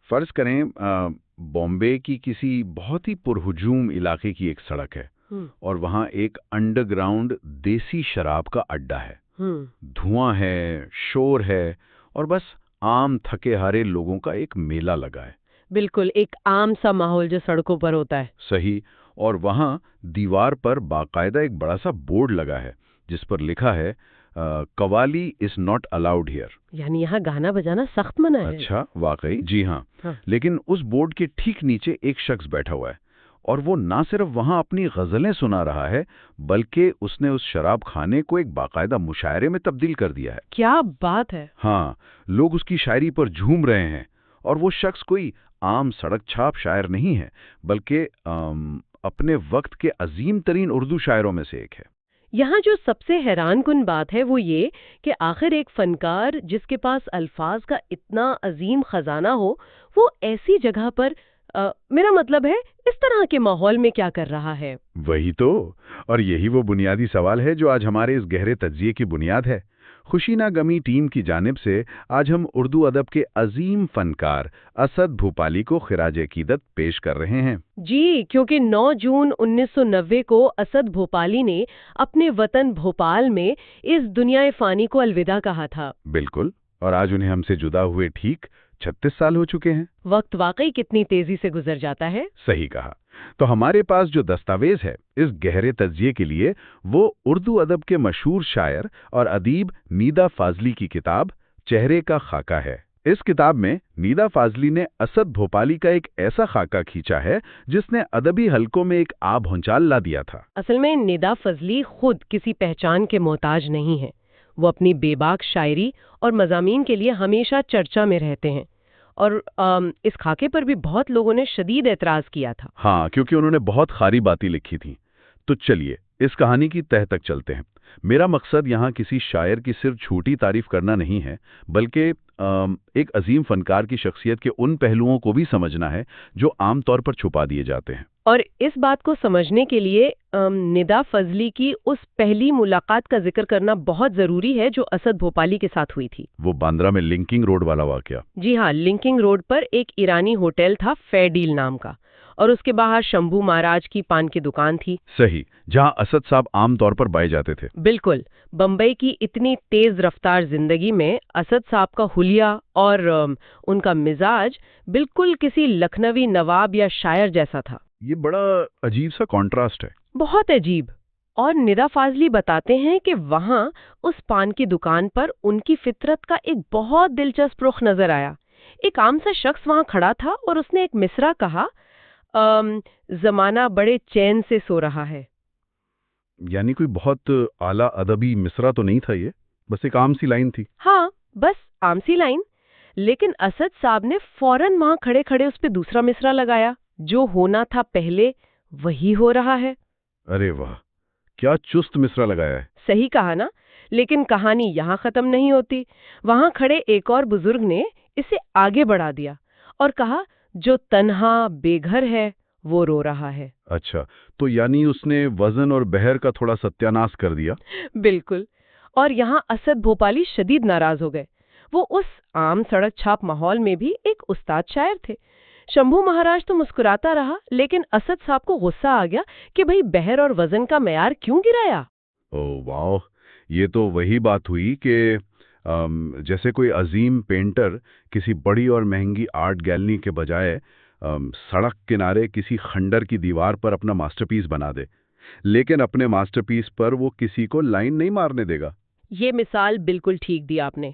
फर्ज करें बॉम्बे की किसी बहुत ही पुरहुजूम इलाके की एक सड़क है हम्म। और वहाँ एक अंडरग्राउंड देसी शराब का अड्डा है। धुआं है, शोर है और बस आम थके हारे लोगों का एक मेला लगा है। बिल्कुल एक आम सा माहौल जो सड़कों पर होता है। सही। और वहाँ दीवार पर बाकायदा एक बड़ा सा बोर्ड लगा है जिस पर लिखा है qawwali is not allowed here. यानी यहाँ गाना बजाना सख्त मना है। अच्छा, वाकई? जी हाँ। हाँ। लेकिन उस बोर्ड के ठीक नीचे एक शख्स बैठा हुआ है और वो ना सिर्फ वहाँ अपनी गज़लें सुना रहा है बल्कि उसने उस शराब खाने को एक बाकायदा मुशायरे में तब्दील कर दिया है। क्या बात है। हाँ, लोग उसकी शायरी पर झूम रहे हैं और वो शख्स कोई आम सड़क छाप शायर नहीं है बल्कि अपने वक्त के अजीम तरीन उर्दू शायरों में से एक है। यहाँ जो सबसे हैरानकुन बात है वो ये कि आखिर एक फनकार जिसके पास अल्फाज का इतना अजीम खजाना हो, वो ऐसी जगह पर मेरा मतलब है इस तरह के माहौल में क्या कर रहा है। वही तो। और यही वो बुनियादी सवाल है जो आज हमारे इस गहरे तज्जिए की बुनियाद है। खुशी ना गमी टीम की जानिब से आज हम उर्दू अदब के अजीम फनकार असद भूपाली को खिराज अकीदत पेश कर रहे हैं। जी, क्योंकि 9 जून 1990 को असद भोपाली ने अपने वतन भोपाल में इस दुनियाए फानी को अलविदा कहा था। बिल्कुल। और आज उन्हें हमसे जुदा हुए ठीक 36 साल हो चुके हैं। वक्त वाकई कितनी तेजी से गुजर जाता है। सही कहा। तो हमारे पास जो दस्तावेज है इस गहरे तज्जिए के लिए वो उर्दू अदब के मशहूर शायर और अदीब नीदा फाजली की किताब चेहरे का खाका है। इस किताब में नीदा फाजली ने असद भोपाली का एक ऐसा खाका खींचा है जिसने अदबी हलकों में एक आब भौचाल ला दिया था। असल में निदा फजली खुद किसी पहचान के मोहताज नहीं है। वो अपनी बेबाक शायरी और मज़ामीन के लिए हमेशा चर्चा में रहते हैं और इस खाके पर भी बहुत लोगों ने शदीद एतराज किया था। हाँ, क्योंकि उन्होंने बहुत खारी बातें लिखी थी। तो चलिए इस कहानी की तह तक चलते हैं। मेरा मकसद यहाँ किसी शायर की सिर्फ झूठी तारीफ करना नहीं है बल्कि एक अजीम फनकार की शख्सियत के उन पहलुओं को भी समझना है जो आमतौर पर छुपा दिए जाते हैं। और इस बात को समझने के लिए निदा फजली की उस पहली मुलाकात का जिक्र करना बहुत जरूरी है जो असद भोपाली के साथ हुई थी। वो बांद्रा में लिंकिंग रोड वाला वाकया। जी हाँ, लिंकिंग रोड पर एक ईरानी होटल था फेयर डील नाम का और उसके बाहर शंभू महाराज की पान की दुकान थी। सही, जहाँ असद साहब आमतौर पर पाए जाते थे। बिल्कुल। बम्बई की इतनी तेज रफ्तार जिंदगी में असद साहब का हुलिया और उनका मिजाज बिल्कुल किसी लखनवी नवाब या शायर जैसा था। ये बड़ा अजीब सा कॉन्ट्रास्ट है। बहुत अजीब। और निदा फाजली बताते हैं कि वहां उस पान की दुकान पर उनकी फितरत का एक बहुत दिलचस्प रुख नजर आया। एक आम सा शख्स वहां खड़ा था और उसने एक मिसरा कहा, जमाना बड़े चैन से सो रहा है। यानी कोई बहुत आला अदबी मिसरा तो नहीं था ये, बस एक आम सी लाइन थी। हाँ, बस आम सी लाइन। लेकिन असद साहब ने फौरन वहां खड़े खड़े उस पे दूसरा मिसरा लगाया, जो होना था पहले वही हो रहा है। अरे वाह, क्या चुस्त मिसरा लगाया है। सही कहा ना। लेकिन कहानी यहाँ खत्म नहीं होती। वहां खड़े एक और बुजुर्ग ने इसे आगे बढ़ा दिया और कहा, जो तन्हा बेघर है वो रो रहा है। अच्छा, तो यानी उसने वजन और बहर का थोड़ा सत्यानाश कर दिया। बिल्कुल। और यहाँ असद भोपाली शदीद नाराज हो गए। वो उस आम सड़क छाप माहौल में भी एक उस्ताद शायर थे। शंभू महाराज तो मुस्कुराता रहा, लेकिन असद साहब को गुस्सा आ गया कि भाई बहर और वजन का मयार क्यों गिराया। ओह वाह, ये तो वही बात हुई कि जैसे कोई अजीम पेंटर किसी बड़ी और महंगी आर्ट गैलरी के बजाय सड़क किनारे किसी खंडर की दीवार पर अपना मास्टरपीस बना दे, लेकिन अपने मास्टरपीस पर वो किसी को लाइन नहीं मारने देगा। ये मिसाल बिल्कुल ठीक दी आपने।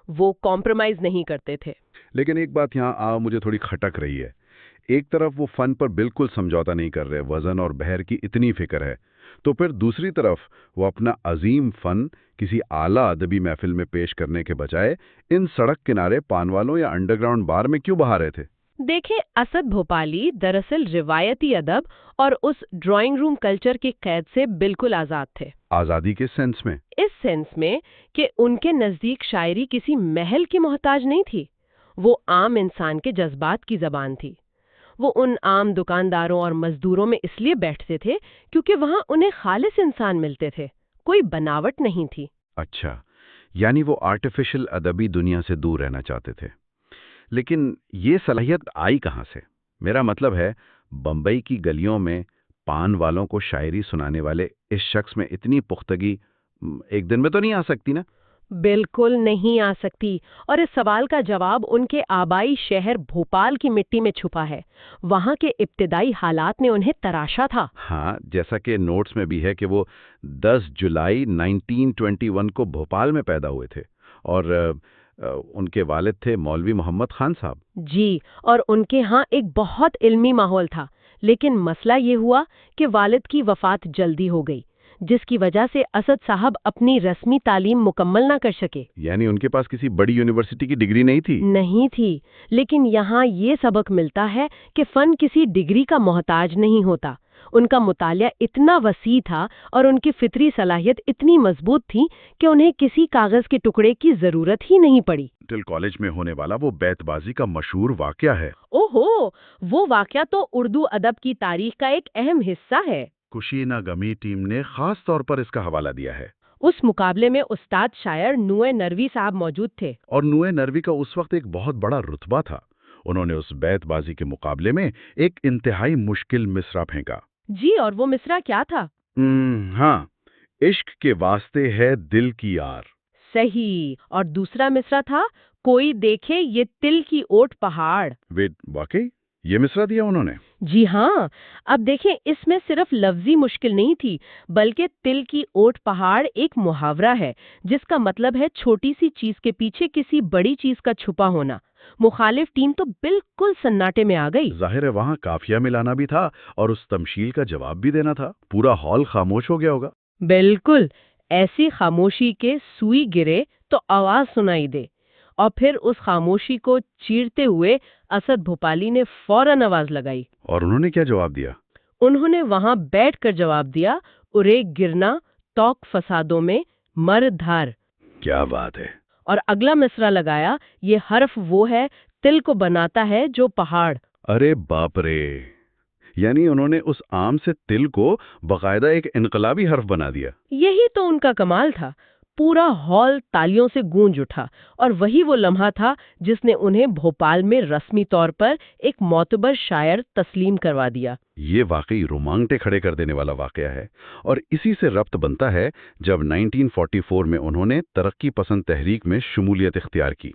वो कॉम्प्रोमाइज नहीं करते थे। लेकिन एक बात यहाँ मुझे थोड़ी खटक रही है। एक तरफ वो फन पर बिल्कुल समझौता नहीं कर रहे, वजन और बहर की इतनी फिक्र है, तो फिर दूसरी तरफ वो अपना अजीम फन किसी आला अदबी महफिल में पेश करने के बजाय इन सड़क किनारे पान वालों या अंडरग्राउंड बार में क्यों बहा रहे थे? देखें, असद भोपाली दरअसल रिवायती अदब और उस ड्राइंग रूम कल्चर की कैद से बिल्कुल आजाद थे। आजादी के सेंस में? इस सेंस में कि उनके नजदीक शायरी किसी महल की मोहताज नहीं थी। वो आम इंसान के जज्बात की जबान थी। वो उन आम दुकानदारों और मजदूरों में इसलिए बैठते थे क्योंकि वहां उन्हें खालिस इंसान मिलते थे, कोई बनावट नहीं थी। अच्छा, यानी वो आर्टिफिशियल अदबी दुनिया से दूर रहना चाहते थे। लेकिन ये सलाहियत आई कहाँ से? मेरा मतलब है, बम्बई की गलियों में पान वालों को शायरी सुनाने वाले इस शख्स में इतनी पुख्तगी एक दिन में तो नहीं आ सकती ना? बिल्कुल नहीं आ सकती। और इस सवाल का जवाब उनके आबाई शहर भोपाल की मिट्टी में छुपा है। वहां के इब्तिदाई हालात ने उन्हें तराशा था। हाँ, जैसा कि नोट्स में भी है कि वो 10 जुलाई 1921 को भोपाल में पैदा हुए थे और उनके वालिद थे मौलवी मोहम्मद खान साहब। जी, और उनके यहाँ एक बहुत इल्मी माहौल था। लेकिन मसला ये हुआ कि वालिद की वफात जल्दी हो गई, जिसकी वजह से असद साहब अपनी रस्मी तालीम मुकम्मल ना कर सके। यानी उनके पास किसी बड़ी यूनिवर्सिटी की डिग्री नहीं थी? नहीं थी। लेकिन यहाँ ये सबक मिलता है कि फन किसी डिग्री का मोहताज नहीं होता। उनका मुतालिया इतना वसी था और उनकी फितरी सलाहियत इतनी मजबूत थी कि उन्हें किसी कागज के टुकड़े की जरूरत ही नहीं पड़ी। टिल कॉलेज में होने वाला वो बैतबाजी का मशहूर वाकया है। ओहो, वो वाकया तो उर्दू अदब की तारीख का एक अहम हिस्सा है। खुशी ना गमी टीम ने खास तौर पर इसका हवाला दिया है। उस मुकाबले में उस्ताद शायर नुए नरवी साहब मौजूद थे। और नुए नरवी का उस वक्त एक बहुत बड़ा रुतबा था। उन्होंने उस बैतबाजी के मुकाबले में एक इंतहाई मुश्किल मिसरा फेंका। जी, और वो मिसरा क्या था? हाँ, इश्क के वास्ते है दिल की यार। सही। और दूसरा मिसरा था, कोई देखे ये तिल की ओट पहाड़। वे वाकई ये मिसरा दिया उन्होंने? जी हाँ। अब देखें, इसमें सिर्फ लफ्जी मुश्किल नहीं थी, बल्कि तिल की ओट पहाड़ एक मुहावरा है जिसका मतलब है छोटी सी चीज के पीछे किसी बड़ी चीज का छुपा होना। मुखालिफ टीम तो बिल्कुल सन्नाटे में आ गई। जाहिर है वहां काफिया मिलाना भी था और उस तमशील का जवाब भी देना था। पूरा हॉल खामोश हो गया होगा। बिल्कुल। ऐसी खामोशी के सुई गिरे तो आवाज सुनाई दे, और फिर उस खामोशी को चीरते हुए असद भोपाली ने फौरन आवाज लगाई। और उन्होंने क्या जवाब दिया? उन्होंने वहां बैठकर जवाब दिया, उरे गिरना तौक फसादों में मर धार। क्या बात है। और अगला मिसरा लगाया, ये हर्फ वो है तिल को बनाता है जो पहाड़। अरे बाप रे, यानी उन्होंने उस आम से तिल को बाकायदा एक इनकलाबी हर्फ बना दिया। यही तो उनका कमाल था। पूरा हॉल तालियों से गूंज उठा, और वही वो लम्हा था जिसने उन्हें भोपाल में रस्मी तौर पर एक मोतबर शायर तस्लीम करवा दिया। ये वाकई रोमांटे खड़े कर देने वाला वाकया है और इसी से रब्त बनता है जब 1944 में उन्होंने तरक्की पसंद तहरीक में शमूलियत इख्तियार की।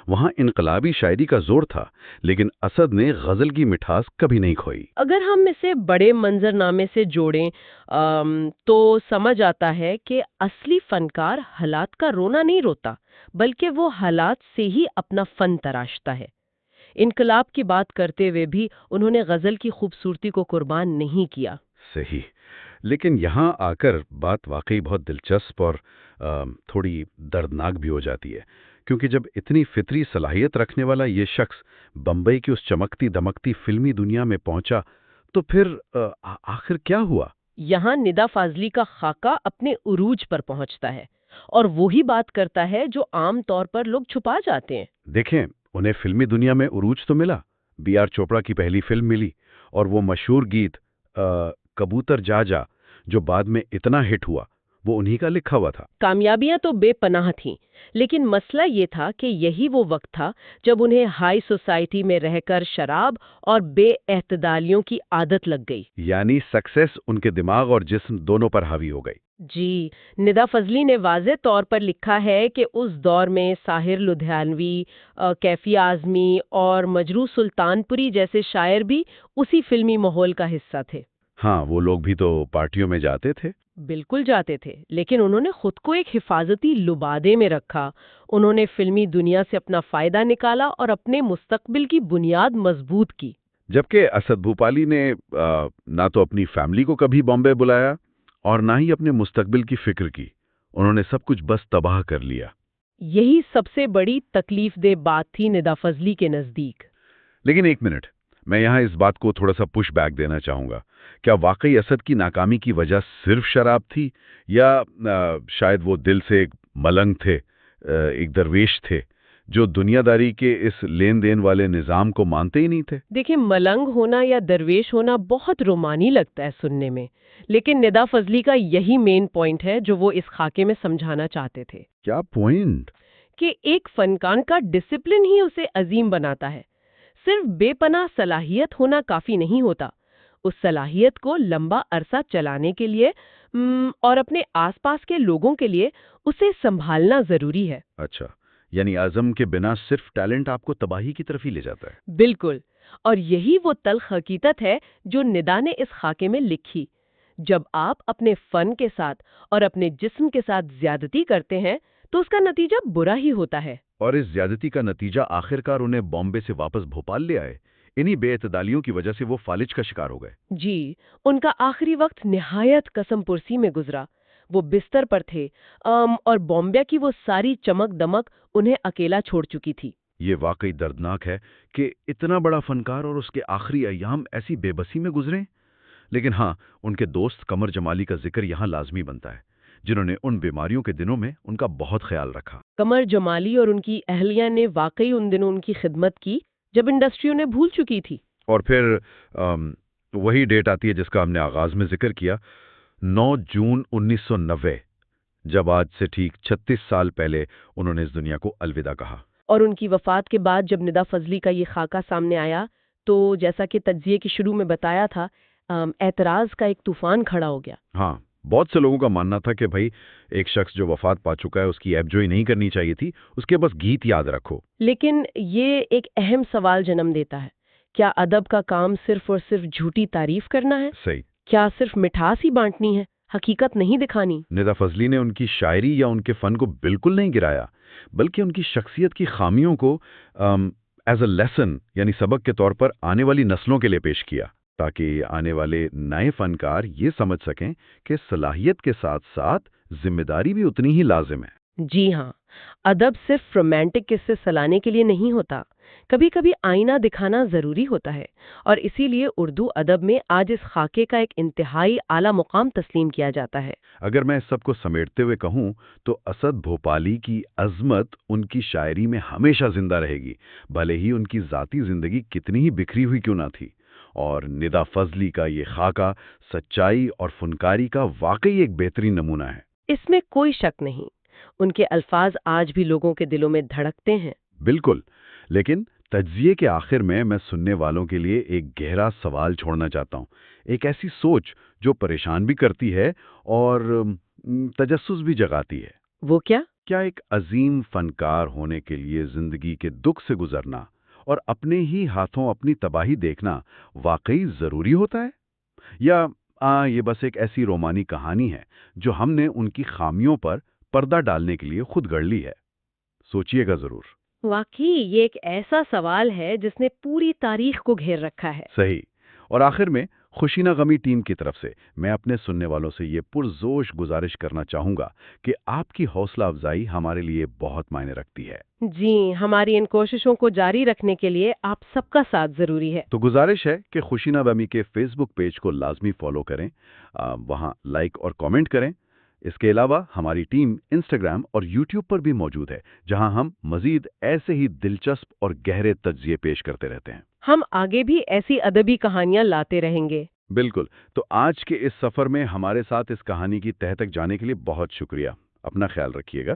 वहां इनकलाबी शायरी का जोर था, लेकिन असद ने गजल की मिठास कभी नहीं खोई। अगर हम इसे बड़े मंजरनामे से जोड़ें तो समझ आता है कि असली फनकार हालात का रोना नहीं रोता, बल्कि वो हालात से ही अपना फन तराशता है। इनकलाब की बात करते हुए भी उन्होंने गजल की खूबसूरती को कुर्बान नहीं किया। सही। लेकिन यहाँ आकर बात वाकई बहुत दिलचस्प और थोड़ी दर्दनाक भी हो जाती है, क्योंकि जब इतनी फितरी सलाहियत रखने वाला ये शख्स बम्बई की उस चमकती दमकती फिल्मी दुनिया में पहुंचा, तो फिर आखिर क्या हुआ? यहाँ निदा फाजली का खाका अपने उरूज पर पहुंचता है, और वही बात करता है जो आम तौर पर लोग छुपा जाते हैं। देखें, उन्हें फिल्मी दुनिया में उरूज तो मिला, बी.आर. चोपड़ा की पहली फिल्म मिली, और वो मशहूर गीत कबूतर जा जा जो बाद में इतना हिट हुआ, वो उन्हीं का लिखा हुआ था। कामयाबियां तो बेपनाह थीं, लेकिन मसला ये था कि यही वो वक्त था जब उन्हें हाई सोसाइटी में रहकर शराब और बेएहतदालियों की आदत लग गई। यानी सक्सेस उनके दिमाग और जिस्म दोनों पर हावी हो गई। जी, निदा फजली ने वाज़े तौर पर लिखा है कि उस दौर में साहिर लुधियानवी, कैफी आजमी और मजरू सुल्तानपुरी जैसे शायर भी उसी फिल्मी माहौल का हिस्सा थे। हाँ, वो लोग भी तो पार्टियों में जाते थे। बिल्कुल जाते थे, लेकिन उन्होंने खुद को एक हिफाजती लुबादे में रखा। उन्होंने फिल्मी दुनिया से अपना फायदा निकाला और अपने मुस्तकबिल की बुनियाद मजबूत की। जबकि असद भूपाली ने ना तो अपनी फैमिली को कभी बॉम्बे बुलाया और ना ही अपने मुस्तकबिल की फिक्र की। उन्होंने सब कुछ बस तबाह कर लिया। यही सबसे बड़ी तकलीफ दे बात थी निदा फजली के नजदीक। लेकिन एक मिनट, मैं यहाँ इस बात को थोड़ा सा पुश बैक देना चाहूँगा। क्या वाकई असद की नाकामी की वजह सिर्फ शराब थी, या शायद वो दिल से एक मलंग थे, एक दरवेश थे जो दुनियादारी के इस लेन देन वाले निज़ाम को मानते ही नहीं थे? देखिए, मलंग होना या दरवेश होना बहुत रोमानी लगता है सुनने में, लेकिन निदा फजली का यही मेन पॉइंट है जो वो इस खाके में समझाना चाहते थे। क्या पॉइंट? कि एक फनकार का डिसिप्लिन ही उसे अजीम बनाता है। सिर्फ बेपनाह सलाहियत होना काफी नहीं होता, उस सलाहियत को लंबा अरसा चलाने के लिए और अपने आसपास के लोगों के लिए उसे संभालना जरूरी है। अच्छा, यानी आज़म के बिना सिर्फ टैलेंट आपको तबाही की तरफ ही ले जाता है। बिल्कुल। और यही वो तल्ख हकीकत है जो निदा ने इस खाके में लिखी। जब आप अपने फन के साथ और अपने जिस्म के साथ ज्यादती करते हैं तो उसका नतीजा बुरा ही होता है। और इस ज्यादती का नतीजा आखिरकार उन्हें बॉम्बे से वापस भोपाल ले आए। इन्हीं बेइतदालियों की वजह से वो फालिज का शिकार हो गए। जी, उनका आखिरी वक्त निहायत कसमपुरसी में गुजरा। वो बिस्तर पर थे और बॉम्बे की वो सारी चमक दमक उन्हें अकेला छोड़ चुकी थी। ये वाकई दर्दनाक है कि इतना बड़ा फनकार और उसके आखिरी अय्याम ऐसी बेबसी में गुजरे। लेकिन हाँ, उनके दोस्त कमर जमाली का जिक्र यहाँ लाजमी बनता है, जिन्होंने उन बीमारियों के दिनों में उनका बहुत ख्याल रखा। कमर जमाली और उनकी अहलिया ने वाकई उन दिनों उनकी खिदमत की जब इंडस्ट्री उन्हें भूल चुकी थी। और फिर वही डेट आती है जिसका हमने आगाज में जिक्र किया, 9 जून 1990, जब आज से ठीक 36 साल पहले उन्होंने इस दुनिया को अलविदा कहा। और उनकी वफात के बाद जब निदा फजली का ये खाका सामने आया तो जैसा कि तज्जिये के शुरू में बताया था, एतराज का एक तूफान खड़ा हो गया। हाँ, बहुत से लोगों का मानना था कि भाई एक शख्स जो वफात पा चुका है उसकी ऐबजोई नहीं करनी चाहिए थी, उसके बस गीत याद रखो। लेकिन ये एक अहम सवाल जन्म देता है, क्या अदब का काम सिर्फ और सिर्फ झूठी तारीफ करना है? सही। क्या सिर्फ मिठास ही बांटनी है, हकीकत नहीं दिखानी? निदा फजली ने उनकी शायरी या उनके फन को बिल्कुल नहीं गिराया, बल्कि उनकी शख्सियत की खामियों को एज अ लेसन यानी सबक के तौर पर आने वाली नस्लों के लिए पेश किया, ताकि आने वाले नए फनकार ये समझ सकें कि सलाहियत के साथ साथ जिम्मेदारी भी उतनी ही लाजिम है। जी हाँ, अदब सिर्फ रोमांटिक किस्से सलाने के लिए नहीं होता, कभी कभी आईना दिखाना जरूरी होता है। और इसीलिए उर्दू अदब में आज इस खाके का एक इंतहाई आला मुकाम तस्लीम किया जाता है। अगर मैं इस सब को समेटते हुए कहूँ तो असद भोपाली की अजमत उनकी शायरी में हमेशा जिंदा रहेगी, भले ही उनकी ज़ाती ज़िंदगी कितनी ही बिखरी हुई क्यों ना थी। और निदा फजली का ये खाका सच्चाई और फनकारी का वाकई एक बेहतरीन नमूना है। इसमें कोई शक नहीं, उनके अल्फाज आज भी लोगों के दिलों में धड़कते हैं। बिल्कुल। लेकिन तज्जिए के आखिर में मैं सुनने वालों के लिए एक गहरा सवाल छोड़ना चाहता हूँ, एक ऐसी सोच जो परेशान भी करती है और तजस्सुस भी जगाती है। वो क्या? क्या एक अजीम फनकार होने के लिए जिंदगी के दुख से गुजरना और अपने ही हाथों अपनी तबाही देखना वाकई जरूरी होता है, या ये बस एक ऐसी रोमानी कहानी है जो हमने उनकी खामियों पर पर्दा डालने के लिए खुद गढ़ ली है? सोचिएगा जरूर। वाकई ये एक ऐसा सवाल है जिसने पूरी तारीख को घेर रखा है। सही। और आखिर में खुशीना गमी टीम की तरफ से मैं अपने सुनने वालों से ये पुरजोश गुजारिश करना चाहूंगा कि आपकी हौसला अफजाई हमारे लिए बहुत मायने रखती है। जी, हमारी इन कोशिशों को जारी रखने के लिए आप सबका साथ जरूरी है। तो गुजारिश है कि खुशीना गमी के फेसबुक पेज को लाजमी फॉलो करें, वहां लाइक और कमेंट करें। इसके अलावा हमारी टीम इंस्टाग्राम और यूट्यूब पर भी मौजूद है, जहां हम मजीद ऐसे ही दिलचस्प और गहरे तज्जिए पेश करते रहते हैं। हम आगे भी ऐसी अदबी कहानियां लाते रहेंगे। बिल्कुल। तो आज के इस सफर में हमारे साथ इस कहानी की तह तक जाने के लिए बहुत शुक्रिया। अपना ख्याल रखिएगा।